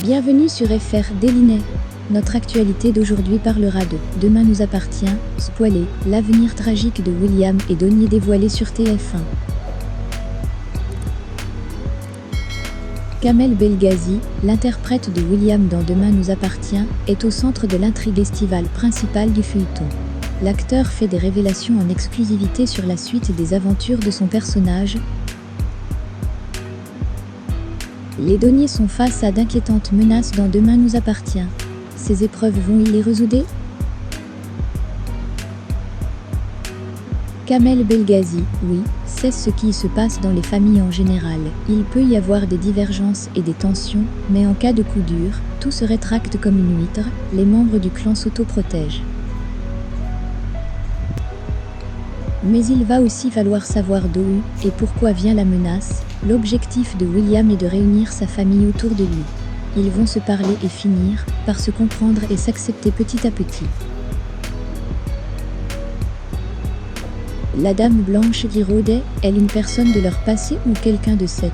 Bienvenue sur FR Délinet. Notre actualité d'aujourd'hui parlera de « Demain nous appartient », spoilé, l'avenir tragique de William et Donnie dévoilé sur TF1. Kamel Belghazi, l'interprète de William dans Demain nous appartient, est au centre de l'intrigue estivale principale du feuilleton. L'acteur fait des révélations en exclusivité sur la suite des aventures de son personnage. Les Donniers sont face à d'inquiétantes menaces dans Demain nous appartient. Ces épreuves vont-ils les résoudre? Kamel Belghazi, oui, c'est ce qui se passe dans les familles en général. Il peut y avoir des divergences et des tensions, mais en cas de coup dur, tout se rétracte comme une huître, les membres du clan s'auto-protègent. Mais il va aussi falloir savoir d'où et pourquoi vient la menace. L'objectif de William est de réunir sa famille autour de lui. Ils vont se parler et finir par se comprendre et s'accepter petit à petit. La Dame Blanche qui rôdait, est-elle une personne de leur passé ou quelqu'un de cette?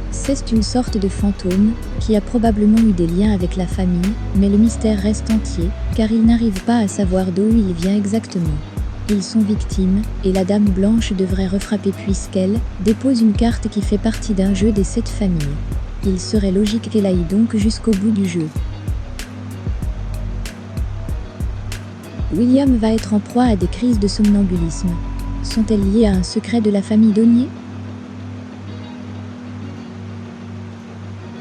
C'est une sorte de fantôme, qui a probablement eu des liens avec la famille, mais le mystère reste entier, car ils n'arrivent pas à savoir d'où il vient exactement. Ils sont victimes, et la Dame Blanche devrait refrapper puisqu'elle dépose une carte qui fait partie d'un jeu des 7 familles. Il serait logique qu'elle aille donc jusqu'au bout du jeu. William va être en proie à des crises de somnambulisme. Sont-elles liées à un secret de la famille Donnier?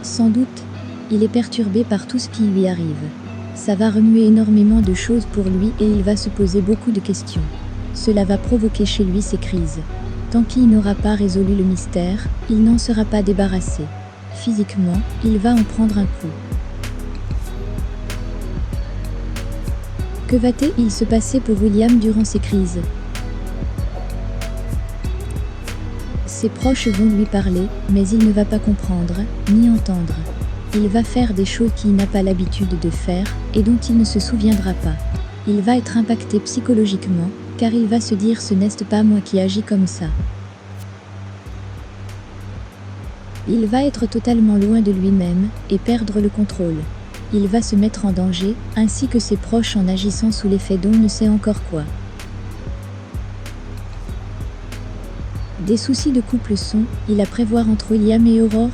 Sans doute, il est perturbé par tout ce qui lui arrive. Ça va remuer énormément de choses pour lui et il va se poser beaucoup de questions. Cela va provoquer chez lui ces crises. Tant qu'il n'aura pas résolu le mystère, il n'en sera pas débarrassé. Physiquement, il va en prendre un coup. Que va-t-il se passer pour William durant ces crises? Ses proches vont lui parler, mais il ne va pas comprendre, ni entendre. Il va faire des choses qu'il n'a pas l'habitude de faire, et dont il ne se souviendra pas. Il va être impacté psychologiquement, car il va se dire « ce n'est pas moi qui agis comme ça ». Il va être totalement loin de lui-même, et perdre le contrôle. Il va se mettre en danger, ainsi que ses proches en agissant sous l'effet d'on ne sait encore quoi. Des soucis de couple sont-ils à prévoir entre William et Aurore?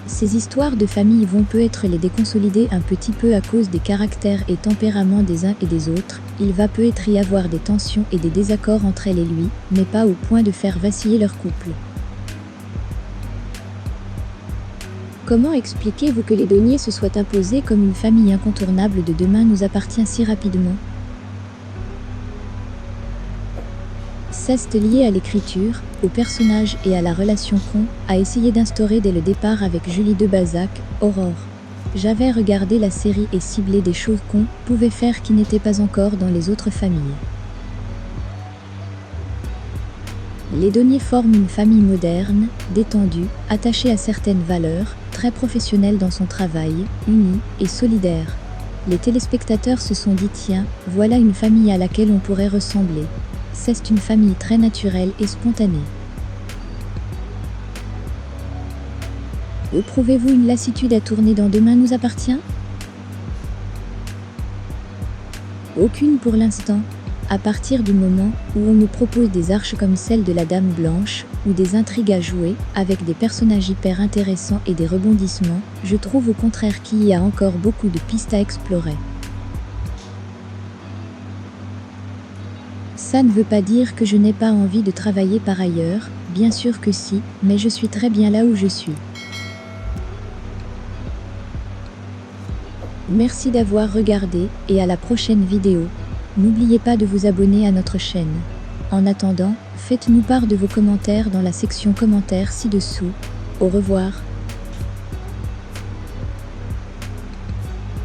Ces histoires de famille vont peut-être les déconsolider un petit peu à cause des caractères et tempéraments des uns et des autres. Il va peut-être y avoir des tensions et des désaccords entre elle et lui, mais pas au point de faire vaciller leur couple. Comment expliquez-vous que les Donniers se soient imposés comme une famille incontournable de Demain nous appartient si rapidement? C'est lié à l'écriture, au personnage et à la relation qu'on a essayé d'instaurer dès le départ avec Julie Debazac, Aurore. J'avais regardé la série et ciblé des choses qu'on pouvait faire qui n'étaient pas encore dans les autres familles. Les Donniers forment une famille moderne, détendue, attachée à certaines valeurs, très professionnelle dans son travail, unie et solidaire. Les téléspectateurs se sont dit tiens, voilà une famille à laquelle on pourrait ressembler. C'est une famille très naturelle et spontanée. Éprouvez-vous une lassitude à tourner dans Demain nous appartient? Aucune pour l'instant. À partir du moment où on me propose des arches comme celle de la Dame Blanche, ou des intrigues à jouer, avec des personnages hyper intéressants et des rebondissements, je trouve au contraire qu'il y a encore beaucoup de pistes à explorer. Ça ne veut pas dire que je n'ai pas envie de travailler par ailleurs, bien sûr que si, mais je suis très bien là où je suis. Merci d'avoir regardé, et à la prochaine vidéo. N'oubliez pas de vous abonner à notre chaîne. En attendant, faites-nous part de vos commentaires dans la section commentaires ci-dessous. Au revoir.